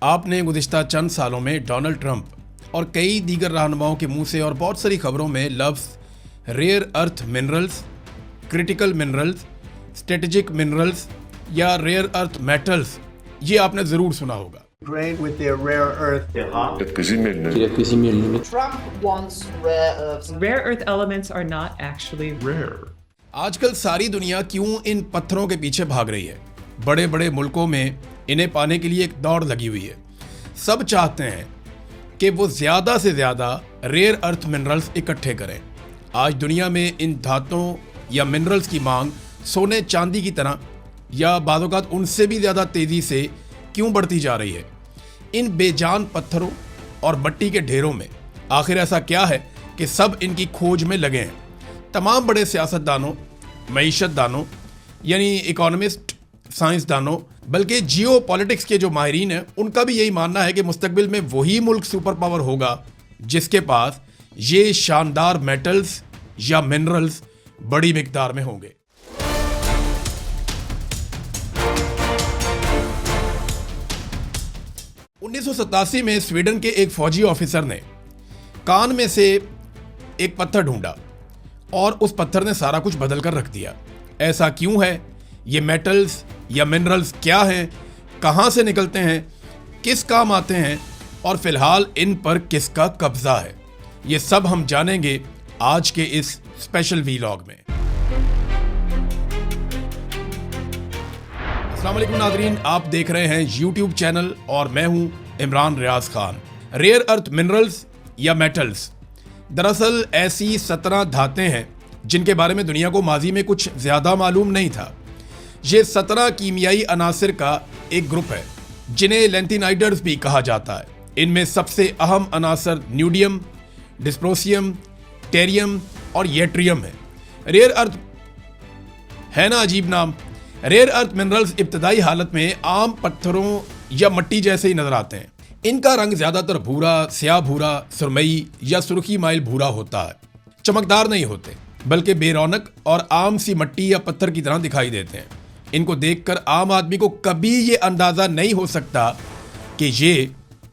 आपने गुज़िश्ता चंद सालों में डोनाल्ड ट्रंप और कई दीगर रहनुमाओं के मुंह से और बहुत सारी खबरों में लफ्ज़ rare earth minerals, critical minerals, strategic minerals या रेयर अर्थ मेटल्स ये आपने ज़रूर सुना होगा। Grain with their rare earth. Trump wants rare earths. Rare earth elements are not actually rare. आजकल सारी दुनिया क्यों इन पत्थरों के पीछे भाग रही है? बड़े बड़े मुल्कों में इन्हें पाने के लिए एक दौड़ लगी हुई है। सब चाहते हैं कि वो ज़्यादा से ज़्यादा रेयर अर्थ मिनरल्स इकट्ठे करें। आज दुनिया में इन धातुओं या मिनरल्स की मांग सोने चांदी की तरह या बाज़-औक़ात उनसे भी ज़्यादा तेज़ी से क्यों बढ़ती जा रही है? इन बेजान पत्थरों और मट्टी के ढेरों में आखिर ऐसा क्या है कि सब इनकी खोज में लगे हैं? तमाम बड़े सियासतदानों, मईशतदानों यानी इकोनॉमिस्ट, साइंसदानों, बल्कि जियो पॉलिटिक्स के जो माहिरीन हैं उनका भी यही मानना है कि मुस्तकबिल में वही मुल्क सुपर पावर होगा जिसके पास ये शानदार मेटल्स या मिनरल्स बड़ी मिकदार में होंगे। उन्नीस में स्वीडन के एक फौजी ऑफिसर ने कान में से एक पत्थर ढूंढा और उस पत्थर ने सारा कुछ बदल कर रख दिया। ऐसा क्यों है? ये मेटल्स या मिनरल्स क्या हैं? कहाँ से निकलते हैं? किस काम आते हैं? और फिलहाल इन पर किसका कब्जा है? ये सब हम जानेंगे आज के इस स्पेशल वीलॉग में। अस्सलाम वालेकुम नाज़रीन, आप देख रहे हैं YouTube चैनल और मैं हूं Imran Riaz Khan. Rare earth minerals या मेटल्स दरअसल ऐसी 17 धातें हैं जिनके बारे में दुनिया को माजी में कुछ ज़्यादा मालूम नहीं था। ये 17 कीमियाई अनासिर का एक ग्रुप है जिन्हें लैंथिनाइडर्स भी कहा जाता है। इनमें सबसे अहम अनासर न्यूडियम, डिस्प्रोसियम, टेरियम और येट्रियम है। रेयर अर्थ है ना अजीब नाम। रेयर अर्थ मिनरल्स इब्तदाई हालत में आम पत्थरों या मट्टी जैसे ही नजर आते हैं। इनका रंग ज्यादातर भूरा, स्याह भूरा, सुरमई या सुर्खी माइल भूरा होता है। चमकदार नहीं होते बल्कि बेरौनक और आम सी मट्टी या पत्थर की तरह दिखाई देते हैं। इनको देखकर आम आदमी को कभी ये अंदाजा नहीं हो सकता कि ये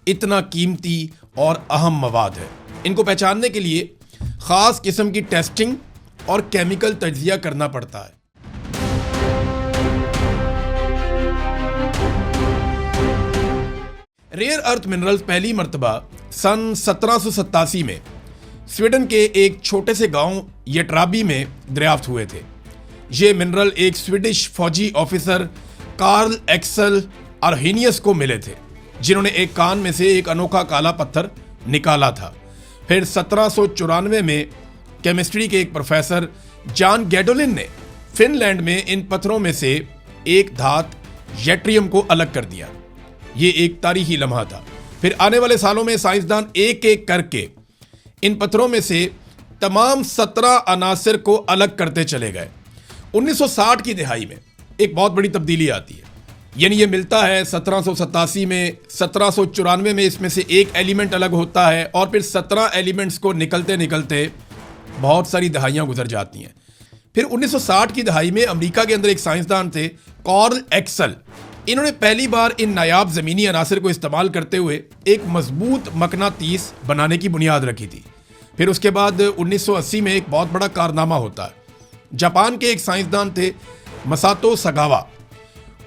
इतना कीमती और अहम मवाद है। इनको पहचानने के लिए खास किस्म की टेस्टिंग और केमिकल तज्जिया करना पड़ता है। रेयर अर्थ मिनरल्स पहली मर्तबा सन 1787 में स्वीडन के एक छोटे से गांव येट्राबी में दरियाफ्त हुए थे। ये मिनरल एक स्वीडिश फौजी ऑफिसर कार्ल एक्सल अर्हेनियस को मिले थे जिन्होंने एक कान में से एक अनोखा काला पत्थर निकाला था। फिर 1794 में केमिस्ट्री के एक प्रोफेसर जॉन गैडोलिन ने फिनलैंड में इन पत्थरों में से एक धात येट्रियम को अलग कर दिया। ये एक तारीखी लम्हा था। फिर आने वाले सालों में साइंसदान एक एक करके इन पत्थरों में से तमाम 17 अनासिर को अलग करते चले गए। 1960 की दिहाई में एक बहुत बड़ी तब्दीली आती है, यानी ये मिलता है 1787 में, 1794 में इसमें से एक एलिमेंट अलग होता है और फिर 17 एलिमेंट्स को निकलते निकलते बहुत सारी दहाइयाँ गुजर जाती हैं। फिर 1960 की दहाई में अमेरिका के अंदर एक साइंसदान थे कार्ल एक्सल। इन्होंने पहली बार इन नायाब ज़मीनी अनासिर को इस्तेमाल करते हुए एक मजबूत मकनातीस बनाने की बुनियाद रखी थी। फिर उसके बाद 1980 में एक बहुत बड़ा कारनामा होता है। जापान के एक साइंसदान थे मसातो सगावा।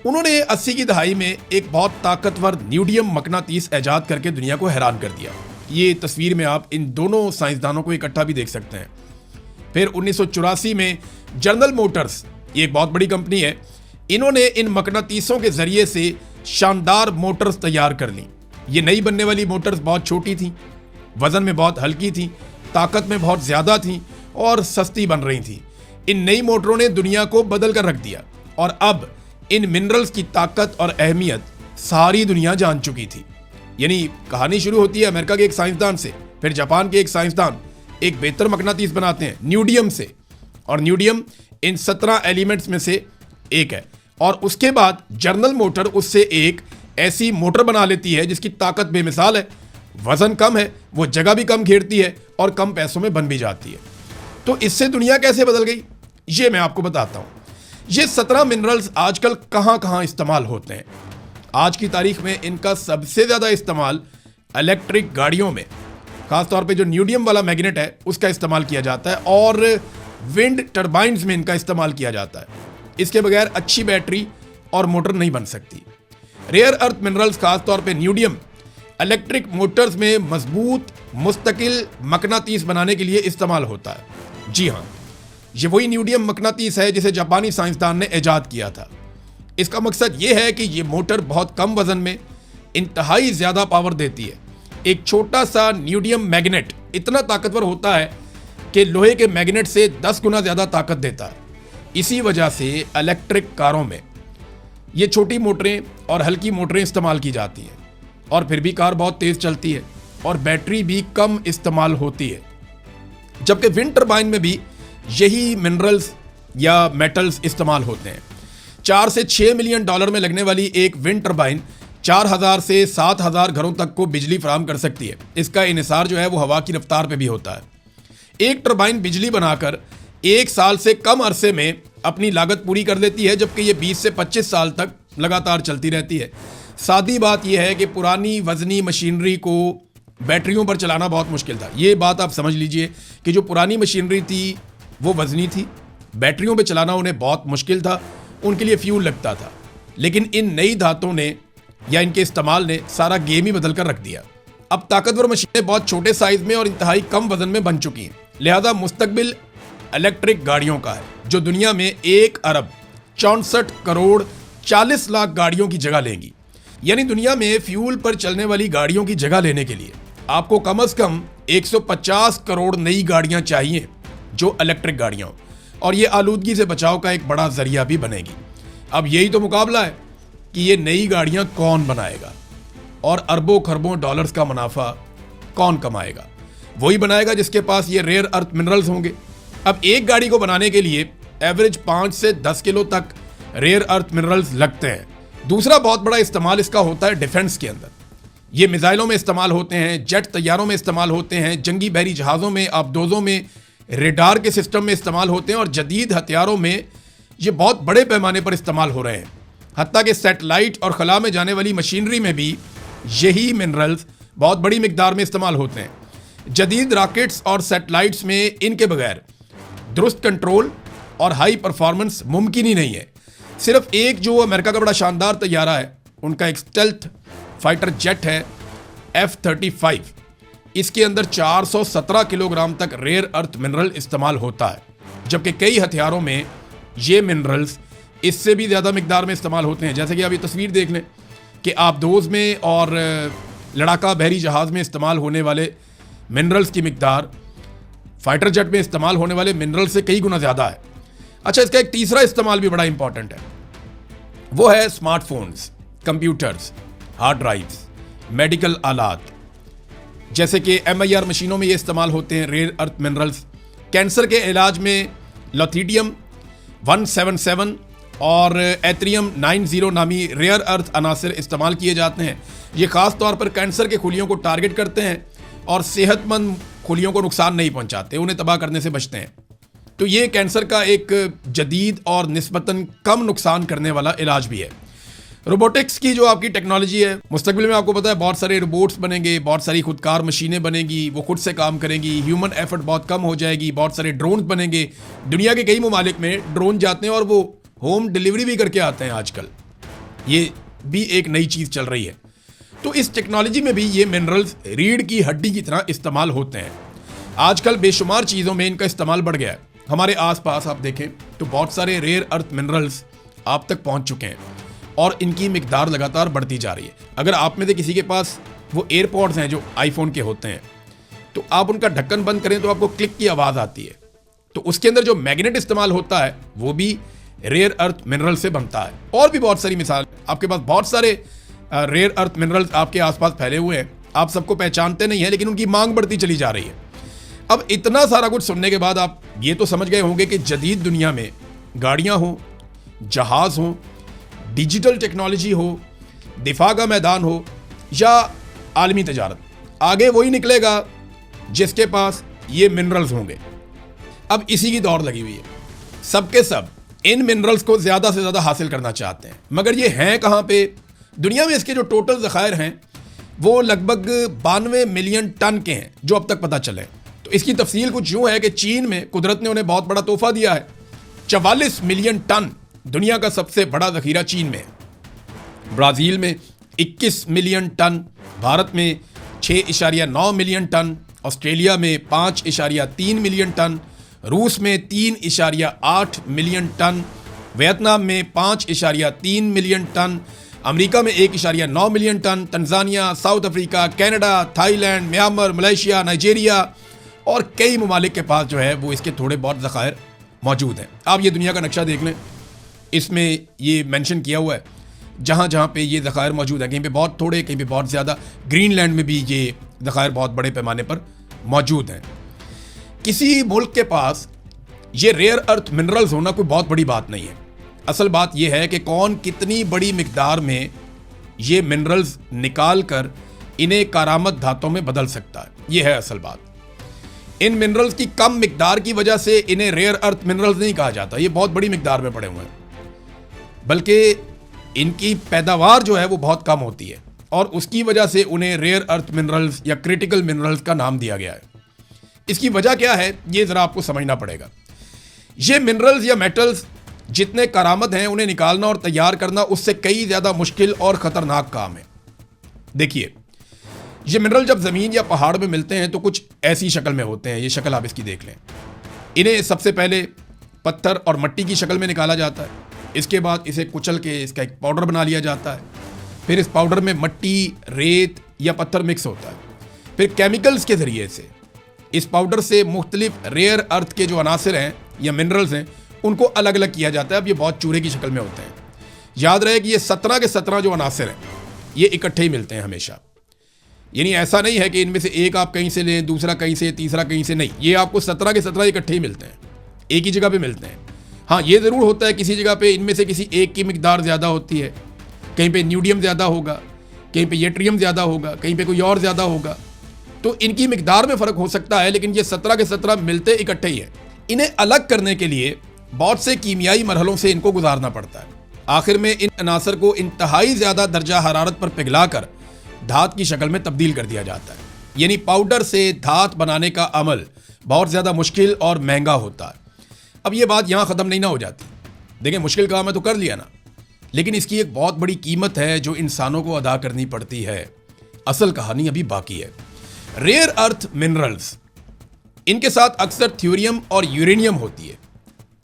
उन्होंने 80 की दहाई में एक बहुत ताकतवर न्यूडियम मकनातीस ऐजाद करके दुनिया को हैरान कर दिया। ये तस्वीर में आप इन दोनों साइंसदानों को इकट्ठा भी देख सकते हैं। फिर 1984 में जनरल मोटर्स, ये एक बहुत बड़ी कंपनी है, इन्होंने इन मकनातीसों के जरिए से शानदार मोटर्स तैयार कर ली। ये नई बनने वाली मोटर्स बहुत छोटी थी, वजन में बहुत हल्की थी, ताकत में बहुत ज़्यादा थी और सस्ती बन रही थी। इन नई मोटरों ने दुनिया को बदल कर रख दिया और अब इन मिनरल्स की ताकत और अहमियत सारी दुनिया जान चुकी थी। यानी कहानी शुरू होती है अमेरिका के एक साइंसदान से, फिर जापान के एक साइंसदान एक बेहतर मकनातीस बनाते हैं न्यूडियम से, और न्यूडियम इन 17 एलिमेंट्स में से एक है। और उसके बाद जनरल मोटर उससे एक ऐसी मोटर बना लेती है जिसकी ताकत बेमिसाल है, वजन कम है, वो जगह भी कम घेरती है और कम पैसों में बन भी जाती है। तो इससे दुनिया कैसे बदल गई ये मैं आपको बताता हूँ। ये 17 मिनरल्स आजकल कहाँ कहाँ इस्तेमाल होते हैं। आज की तारीख में इनका सबसे ज़्यादा इस्तेमाल इलेक्ट्रिक गाड़ियों में, खासतौर पे जो न्यूडियम वाला मैग्नेट है उसका इस्तेमाल किया जाता है, और विंड टर्बाइन्स में इनका इस्तेमाल किया जाता है। इसके बगैर अच्छी बैटरी और मोटर नहीं बन सकती। रेयर अर्थ मिनरल्स, खासतौर पे न्यूडियम, इलेक्ट्रिक मोटर्स में मजबूत मुस्तकिल मकनातीस बनाने के लिए इस्तेमाल होता है। जी हाँ, ये वही न्यूडियम मकनातीस है जिसे जापानी साइंसदान ने ईजाद किया था। इसका मकसद ये है कि ये मोटर बहुत कम वजन में इंतहाई ज़्यादा पावर देती है। एक छोटा सा न्यूडियम मैग्नेट इतना ताकतवर होता है कि लोहे के मैग्नेट से 10 गुना ज़्यादा ताकत देता है। इसी वजह से इलेक्ट्रिक कारों में ये छोटी मोटरें और हल्की मोटरें इस्तेमाल की जाती हैं, और फिर भी कार बहुत तेज़ चलती है और बैटरी भी कम इस्तेमाल होती है। जबकि विंड टर्बाइन में भी यही मिनरल्स या मेटल्स इस्तेमाल होते हैं। 4 से 6 मिलियन डॉलर में लगने वाली एक विंड टर्बाइन 4000 से 7000 घरों तक को बिजली फराहम कर सकती है। इसका इन्हिसार जो है वो हवा की रफ्तार पे भी होता है। एक टर्बाइन बिजली बनाकर 1 साल से कम अरसे में अपनी लागत पूरी कर देती है, जबकि ये 20 से 25 साल तक लगातार चलती रहती है। सादी बात यह है कि पुरानी वजनी मशीनरी को बैटरियों पर चलाना बहुत मुश्किल था। ये बात आप समझ लीजिए कि जो पुरानी मशीनरी थी वो वजनी थी, बैटरियों पे चलाना उन्हें बहुत मुश्किल था, उनके लिए फ्यूल लगता था। लेकिन इन नई धातों ने या इनके इस्तेमाल ने सारा गेम ही बदल कर रख दिया। अब ताकतवर मशीनें बहुत छोटे साइज में और इंतहाई कम वजन में बन चुकी हैं। लिहाजा मुस्तकबिल इलेक्ट्रिक गाड़ियों का है, जो दुनिया में 1 अरब 64 करोड़ 40 लाख गाड़ियों की जगह लेंगी। यानी दुनिया में फ्यूल पर चलने वाली गाड़ियों की जगह लेने के लिए आपको कम से कम 150 करोड़ नई गाड़ियां चाहिए जो इलेक्ट्रिक गाड़ियां हो, और ये आलूदगी से बचाव का एक बड़ा जरिया भी बनेगी। अब यही तो मुकाबला है कि ये नई गाड़ियां कौन बनाएगा और अरबों खरबों डॉलर्स का मुनाफा कौन कमाएगा। वही बनाएगा जिसके पास ये रेयर अर्थ मिनरल्स होंगे। अब एक गाड़ी को बनाने के लिए एवरेज 5 से 10 किलो तक रेयर अर्थ मिनरल्स लगते हैं। दूसरा बहुत बड़ा इस्तेमाल इसका होता है डिफेंस के अंदर। ये मिसाइलों में इस्तेमाल होते हैं, जेट तैयारों में इस्तेमाल होते हैं, जंगी बहरी जहाज़ों में, आबदोज़ों में, रेडार के सिस्टम में इस्तेमाल होते हैं, और जदीद हथियारों में ये बहुत बड़े पैमाने पर इस्तेमाल हो रहे हैं। हत्ता कि सैटेलाइट और खला में जाने वाली मशीनरी में भी यही मिनरल्स बहुत बड़ी मिकदार में इस्तेमाल होते हैं। जदीद रॉकेट्स और सैटेलाइट्स में इनके बगैर दुरुस्त कंट्रोल और हाई परफॉर्मेंस मुमकिन ही नहीं है। सिर्फ एक जो अमेरिका का बड़ा शानदार तैयारा है, उनका एक स्टेल्थ फाइटर जेट है F-35, इसके अंदर 417 किलोग्राम तक रेयर अर्थ मिनरल इस्तेमाल होता है, जबकि कई हथियारों में ये मिनरल्स इससे भी ज़्यादा मिकदार में इस्तेमाल होते हैं। जैसे कि आप ये तस्वीर देख लें कि आबदोज़ में और लड़ाका बहरी जहाज़ में इस्तेमाल होने वाले मिनरल्स की मिकदार फाइटर जेट में इस्तेमाल होने वाले मिनरल से कई गुना ज़्यादा है। अच्छा, इसका एक तीसरा इस्तेमाल भी बड़ा इंपॉर्टेंट है, वो है smartphones, computers, hard drives, medical आलात। जैसे कि MIR मशीनों में ये इस्तेमाल होते हैं रेयर अर्थ मिनरल्स। कैंसर के इलाज में लॉथिडियम 177 और एथरियम 90 नामी रेयर अर्थ अनासर इस्तेमाल किए जाते हैं। ये ख़ास तौर पर कैंसर के खुलियों को टारगेट करते हैं और सेहतमंद खुलियों को नुकसान नहीं पहुंचाते, उन्हें तबाह करने से बचते हैं। तो ये कैंसर का एक जदीद और निस्बतन कम नुकसान करने वाला इलाज भी है। रोबोटिक्स की जो आपकी टेक्नोलॉजी है, मुस्तकबिल में आपको पता है बहुत सारे रोबोट्स बनेंगे, बहुत सारी खुदकार मशीनें बनेंगी, वो खुद से काम करेंगी, ह्यूमन एफर्ट बहुत कम हो जाएगी, बहुत सारे ड्रोन बनेंगे। दुनिया के कई ममालिक में ड्रोन जाते हैं और वो होम डिलीवरी भी करके आते हैं आजकल। ये भी एक नई चीज़ चल रही है। तो इस टेक्नोलॉजी में भी ये मिनरल्स रीढ़ की हड्डी की तरह इस्तेमाल होते हैं। आजकल बेशुमार चीज़ों में इनका इस्तेमाल बढ़ गया है। हमारे आसपास आप देखें तो बहुत सारे रेयर अर्थ मिनरल्स आप तक पहुंच चुके हैं और इनकी मिकदार लगातार बढ़ती जा रही है। अगर आप में से किसी के पास वो एयरपॉड्स हैं जो आईफोन के होते हैं, तो आप उनका ढक्कन बंद करें तो आपको क्लिक की आवाज़ आती है। तो उसके अंदर जो मैग्नेट इस्तेमाल होता है वो भी रेयर अर्थ मिनरल से बनता है। और भी बहुत सारी मिसाल, आपके पास बहुत सारे रेयर अर्थ मिनरल्स आपके आसपास फैले हुए हैं, आप सबको पहचानते नहीं हैं, लेकिन उनकी मांग बढ़ती चली जा रही है। अब इतना सारा कुछ सुनने के बाद आप ये तो समझ गए होंगे कि जदीद दुनिया में गाड़ियाँ हों, जहाज़ हों, डिजिटल टेक्नोलॉजी हो, दिफा का मैदान हो या आलमी तजारत, आगे वही निकलेगा जिसके पास ये मिनरल्स होंगे। अब इसी की दौड़ लगी हुई है। सबके सब इन मिनरल्स को ज़्यादा से ज़्यादा हासिल करना चाहते हैं, मगर ये हैं कहाँ पे, दुनिया में इसके जो टोटल ज़खायर हैं वो लगभग 92 मिलियन टन के हैं जो अब तक पता चले। तो इसकी तफसील कुछ यूँ है कि चीन में कुदरत ने उन्हें बहुत बड़ा तोहफा दिया है। 44 मिलियन टन दुनिया का सबसे बड़ा ज़खीरा चीन में है। ब्राज़ील में 21 मिलियन टन, भारत में 6.9 मिलियन टन, ऑस्ट्रेलिया में 5.3 मिलियन टन, रूस में 3.8 मिलियन टन, वियतनाम में 5.3 मिलियन टन, अमेरिका में 1.9 million ton, Tanzania, South Africa, Canada, Thailand, Myanmar, Malaysia, Nigeria और कई ममालिक के पास जो है वो इसके थोड़े बहुत ज़खायर मौजूद हैं। आप ये दुनिया का नक्शा देख लें, इसमें ये मेंशन किया हुआ है जहाँ जहाँ पे ये ज़खायर मौजूद हैं। कहीं पे बहुत थोड़े, कहीं पे बहुत ज़्यादा। ग्रीनलैंड में भी ये ज़खायर बहुत बड़े पैमाने पर मौजूद हैं। किसी मुल्क के पास ये रेयर अर्थ मिनरल्स होना कोई बहुत बड़ी बात नहीं है। असल बात यह है कि कौन कितनी बड़ी मिकदार में ये मिनरल्स निकाल कर इन्हें कारामद धातों में बदल सकता है, ये है असल बात। इन मिनरल्स की कम मिकदार की वजह से इन्हें रेयर अर्थ मिनरल्स नहीं कहा जाता, ये बहुत बड़ी मिकदार में पड़े हुए हैं, बल्कि इनकी पैदावार जो है वो बहुत कम होती है और उसकी वजह से उन्हें रेयर अर्थ मिनरल्स या क्रिटिकल मिनरल्स का नाम दिया गया है। इसकी वजह क्या है ये ज़रा आपको समझना पड़ेगा। ये मिनरल्स या मेटल्स जितने करामद हैं उन्हें निकालना और तैयार करना उससे कई ज़्यादा मुश्किल और ख़तरनाक काम है। देखिए, ये मिनरल जब ज़मीन या पहाड़ में मिलते हैं तो कुछ ऐसी शक्ल में होते हैं। ये शक्ल आप इसकी देख लें। इन्हें सबसे पहले पत्थर और मिट्टी की शक्ल में निकाला जाता है। इसके बाद इसे कुचल के इसका एक पाउडर बना लिया जाता है। फिर इस पाउडर में मिट्टी, रेत या पत्थर मिक्स होता है। फिर केमिकल्स के ज़रिए से इस पाउडर से मुख्तलिफ रेयर अर्थ के जो अनासर हैं या मिनरल्स हैं उनको अलग अलग किया जाता है। अब ये बहुत चूरे की शक्ल में होते हैं। याद रहे कि ये 17 के 17 जो अनासर हैं ये इकट्ठे ही मिलते हैं हमेशा। यानी ऐसा नहीं है कि इनमें से एक आप कहीं से लें, दूसरा कहीं से, तीसरा कहीं से, नहीं, ये आपको 17 के 17 इकट्ठे ही मिलते हैं, एक ही जगह पे मिलते हैं। हाँ, ये ज़रूर होता है किसी जगह पे इनमें से किसी एक की मिकदार ज़्यादा होती है, कहीं पे न्यूडियम ज़्यादा होगा, कहीं पे येट्रियम ज़्यादा होगा, कहीं पे कोई और ज़्यादा होगा, तो इनकी मिकदार में फ़र्क हो सकता है, लेकिन ये 17 के 17 मिलते इकट्ठे ही हैं। इन्हें अलग करने के लिए बहुत से कीमियाई मरहलों से इनको गुजारना पड़ता है। आखिर में इन अनासर को इंतहाई ज़्यादा दर्जा हरारत पर पिघलाकर धात की शक्ल में तब्दील कर दिया जाता है। यानी पाउडर से धात बनाने का अमल बहुत ज़्यादा मुश्किल और महंगा होता है। अब ये बात यहाँ ख़त्म नहीं ना हो जाती। देखें, मुश्किल काम है तो कर लिया ना, लेकिन इसकी एक बहुत बड़ी कीमत है जो इंसानों को अदा करनी पड़ती है। असल कहानी अभी बाकी है। रेयर अर्थ मिनरल्स, इनके साथ अक्सर थ्योरियम और यूरेनियम होती है।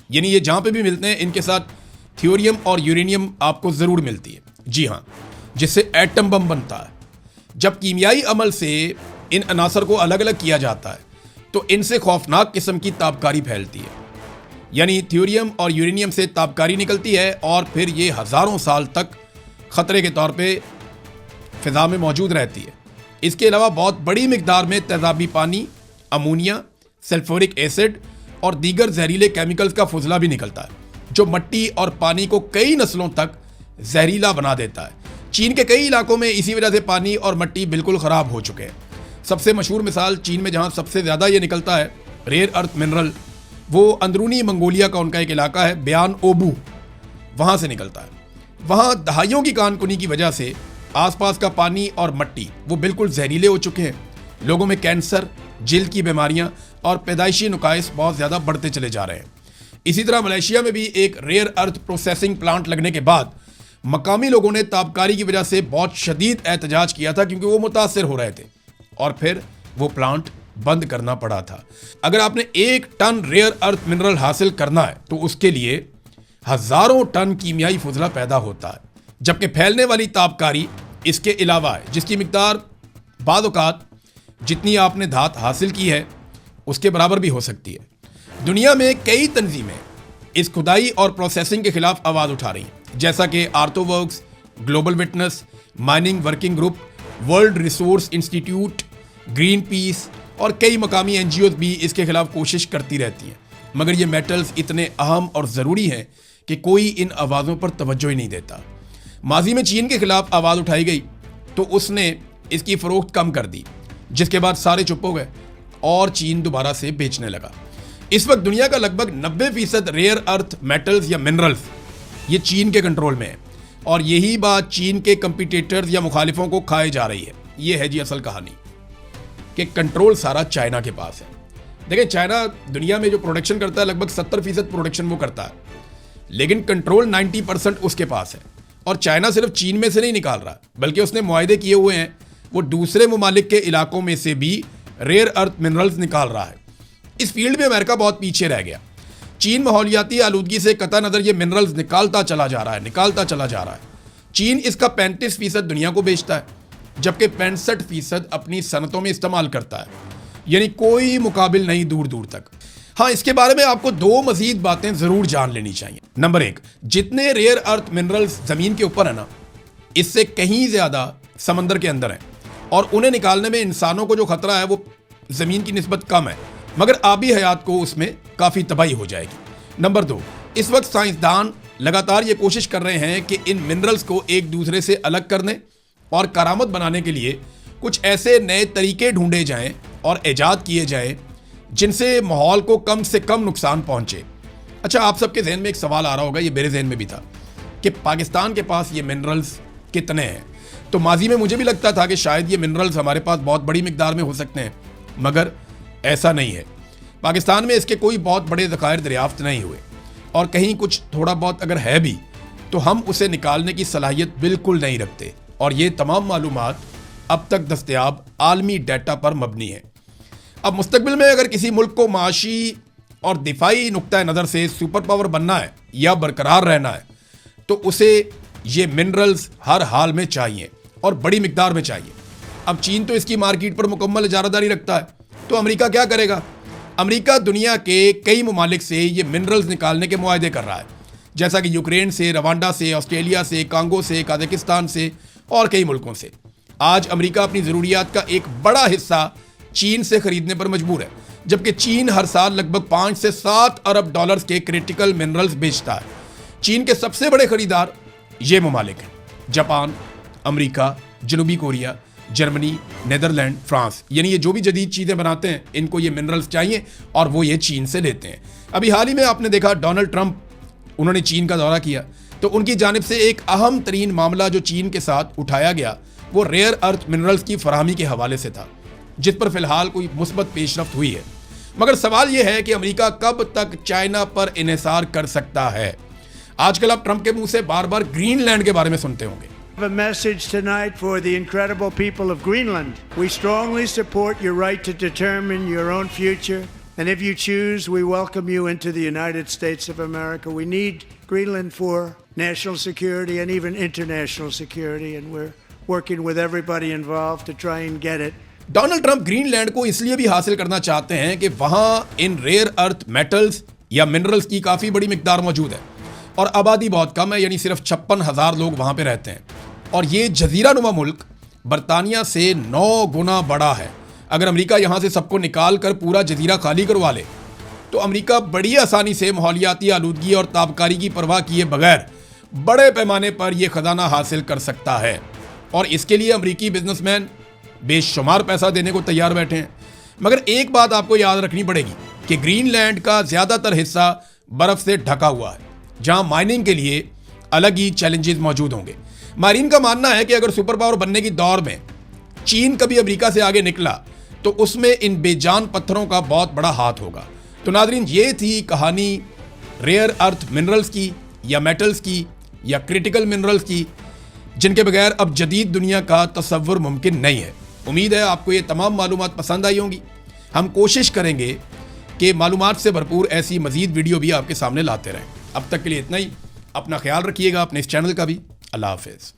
यानी ये जहाँ पे भी मिलते हैं इनके साथ थ्योरियम और यूरेनियम आपको ज़रूर मिलती है। जी हाँ, जिससे एटम बम बनता है। जब कीमियाई अमल से इन अनासर को अलग अलग किया जाता है तो इनसे खौफनाक किस्म की ताबकारी फैलती है। यानी थ्योरियम और यूरेनियम से ताबकारी निकलती है और फिर ये हज़ारों साल तक ख़तरे के तौर पे फ़िज़ा में मौजूद रहती है। इसके अलावा बहुत बड़ी मिकदार में तेज़ाबी पानी, अमोनिया, सल्फ्यूरिक एसिड और दीगर जहरीले केमिकल्स का फुजला भी निकलता है जो मिट्टी और पानी को कई नस्लों तक जहरीला बना देता है। चीन के कई इलाकों में इसी वजह से पानी और मिट्टी बिल्कुल ख़राब हो चुके हैं। सबसे मशहूर मिसाल चीन में जहाँ सबसे ज़्यादा ये निकलता है रेयर अर्थ मिनरल, वो अंदरूनी मंगोलिया का उनका एक इलाका है बयान ओबू, वहाँ से निकलता है। वहाँ दहाइयों की कानकुनी की वजह से आसपास का पानी और मिट्टी वो बिल्कुल जहरीले हो चुके हैं। लोगों में कैंसर, जिल्द की बीमारियाँ और पैदाइशी नुकाइस बहुत ज़्यादा बढ़ते चले जा रहे हैं। इसी तरह मलेशिया में भी एक रेयर अर्थ प्रोसेसिंग प्लांट लगने के बाद मकामी लोगों ने ताबकारी की वजह से बहुत शदीद एहतजाज किया था क्योंकि वो मुतासर हो रहे थे और फिर वो प्लांट बंद करना पड़ा था। अगर आपने 1 टन रेयर अर्थ मिनरल हासिल करना है तो उसके लिए हज़ारों टन कीमियाई फुजला पैदा होता है, जबकि फैलने वाली ताबकारी इसके अलावा है जिसकी मिकदार बाद औक़ात जितनी आपने धात हासिल की है उसके बराबर भी हो सकती है। दुनिया में कई तंजीमें इस खुदाई और प्रोसेसिंग के खिलाफ आवाज़ उठा रही हैं, जैसा कि Earthworks, Global Witness, Mining Working Group, World Resource Institute, Greenpeace और कई मकामी NGOs भी इसके खिलाफ कोशिश करती रहती हैं। मगर ये मेटल्स इतने अहम और ज़रूरी हैं कि कोई इन आवाज़ों पर तवज्जो ही नहीं देता। माजी में चीन के खिलाफ आवाज़ उठाई गई तो उसने इसकी फ़रोख्त कम कर दी, जिसके बाद सारे चुप हो गए और चीन दोबारा से बेचने लगा। इस वक्त दुनिया का लगभग 90% रेयर अर्थ मेटल्स या मिनरल्स ये चीन के कंट्रोल में है। और यही बात चीन के कंपटीटर्स या मुखालिफों को खाए जा रही है। ये है जी असल कहानी कि कंट्रोल सारा चाइना के पास है। देखिए, चाइना दुनिया में जो प्रोडक्शन करता है लगभग 70% प्रोडक्शन वो करता है, लेकिन कंट्रोल 90% उसके पास है। और चाइना सिर्फ चीन में से नहीं निकाल रहा, बल्कि उसने मुआहदे किए हुए हैं वो दूसरे ममालिक के इलाकों में से भी रेयर अर्थ मिनरल्स निकाल रहा है। इस फील्ड में अमेरिका बहुत पीछे रह गया। चीन माहौलियाती आलूदगी से कतई नज़र ये मिनरल्स निकालता चला जा रहा है। चीन इसका 35% दुनिया को बेचता है, जबकि 65% अपनी सनतों में इस्तेमाल करता है, यानी कोई मुकाबिल नहीं दूर दूर तक। हाँ, इसके बारे में आपको 2 मजीद बातें ज़रूर जान लेनी चाहिए। नंबर 1, जितने रेयर अर्थ मिनरल्स ज़मीन के ऊपर है ना, इससे कहीं ज़्यादा समंदर के अंदर हैं, और उन्हें निकालने में इंसानों को जो खतरा है वो ज़मीन की निस्बत कम है, मगर आबी हयात को उसमें काफ़ी तबाही हो जाएगी। नंबर 2, इस वक्त साइंसदान लगातार ये कोशिश कर रहे हैं कि इन मिनरल्स को एक दूसरे से अलग करने और करामत बनाने के लिए कुछ ऐसे नए तरीके ढूंढे जाएं और ईजाद किए जाएं जिनसे माहौल को कम से कम नुकसान पहुंचे। अच्छा, आप सबके जहन में एक सवाल आ रहा होगा, ये मेरे जहन में भी था, कि पाकिस्तान के पास ये मिनरल्स कितने हैं। तो माजी में मुझे भी लगता था कि शायद ये मिनरल्स हमारे पास बहुत बड़ी मिकदार में हो सकते हैं, मगर ऐसा नहीं है। पाकिस्तान में इसके कोई बहुत बड़े ज़खायर दरियाफ्त नहीं हुए, और कहीं कुछ थोड़ा बहुत अगर है भी तो हम उसे निकालने की सलाहियत बिल्कुल नहीं रखते, और ये तमाम मालूमात अब तक दस्तयाब आलमी डाटा पर मबनी है। अब मुस्तकबिल में अगर किसी मुल्क को माशी और दिफाई नुक्ता नज़र से सुपर पावर बनना है या बरकरार रहना है, तो उसे ये मिनरल्स हर हाल में चाहिए और बड़ी मिकदार में चाहिए। अब चीन तो इसकी मार्केट पर मुकम्मल इजारादारी रखता है, तो अमेरिका क्या करेगा? अमेरिका दुनिया के कई ममालिक से ये मिनरल्स निकालने के मुआहदे कर रहा है, जैसा कि यूक्रेन से, रवांडा से, ऑस्ट्रेलिया से, कांगो से, कजाकिस्तान से और कई मुल्कों से। आज अमेरिका अपनी ज़रूरियात का एक बड़ा हिस्सा चीन से खरीदने पर मजबूर है, जबकि चीन हर साल लगभग 5 से 7 अरब डॉलर्स के क्रिटिकल मिनरल्स बेचता है। चीन के सबसे बड़े खरीदार ये ममालिक हैं: जापान, अमेरिका, जनूबी कोरिया, जर्मनी, नीदरलैंड, फ्रांस। यानी ये जो भी जदीद चीज़ें बनाते हैं, इनको ये मिनरल्स चाहिए और वो ये चीन से लेते हैं। अभी हाल ही में आपने देखा डोनाल्ड ट्रंप, उन्होंने चीन का दौरा किया, तो उनकी जानिब से एक अहम तरीन मामला जो चीन के साथ उठाया गया वो रेयर अर्थ मिनरल्स की फराहमी के हवाले से था, जिस पर फिलहाल कोई मुस्बत पेशरफ्त हुई है। मगर सवाल यह है कि अमेरिका कब तक चाइना पर इन्हिसार कर सकता है। आजकल आप ट्रंप के मुंह से बार बार ग्रीनलैंड के बारे में सुनते होंगे। A message tonight for the incredible people of Greenland. We strongly support your right to determine your own future, and if you choose, we welcome you into the United States of America. We need Greenland for national security and even international security, and we're working with everybody involved to try and get it. Donald Trump Greenland को इसलिए भी हासिल करना चाहते हैं कि वहां इन rare earth metals या मिनरल्स की काफ़ी बड़ी मिकदार मौजूद है, और आबादी बहुत कम है, यानी सिर्फ 56,000 लोग वहां पे रहते हैं। और ये जजीरा नुमा मुल्क बरतानिया से 9 गुना बड़ा है। अगर अमेरिका यहाँ से सबको निकाल कर पूरा जजीरा खाली करवा ले, तो अमेरिका बड़ी आसानी से माहौलियाती आलूदगी और ताबकारी की परवाह किए बगैर बड़े पैमाने पर यह खजाना हासिल कर सकता है। और इसके लिए अमेरिकी बिजनेसमैन बेशुमार पैसा देने को तैयार बैठे हैं। मगर एक बात आपको याद रखनी पड़ेगी कि ग्रीनलैंड का ज़्यादातर हिस्सा बर्फ़ से ढका हुआ है, जहाँ माइनिंग के लिए अलग ही चैलेंजेस मौजूद होंगे। माहिरीन का मानना है कि अगर सुपर पावर बनने की दौर में चीन कभी अमेरिका से आगे निकला, तो उसमें इन बेजान पत्थरों का बहुत बड़ा हाथ होगा। तो नादरीन, ये थी कहानी रेयर अर्थ मिनरल्स की या मेटल्स की या क्रिटिकल मिनरल्स की, जिनके बगैर अब जदीद दुनिया का तसव्वुर मुमकिन नहीं है। उम्मीद है आपको ये तमाम मालूमात पसंद आई होंगी। हम कोशिश करेंगे कि मालूमात से भरपूर ऐसी मज़ीद वीडियो भी आपके सामने लाते रहें। अब तक के लिए इतना ही। अपना ख्याल रखिएगा, अपने इस चैनल का भी। अल्लाह हाफ़िज़।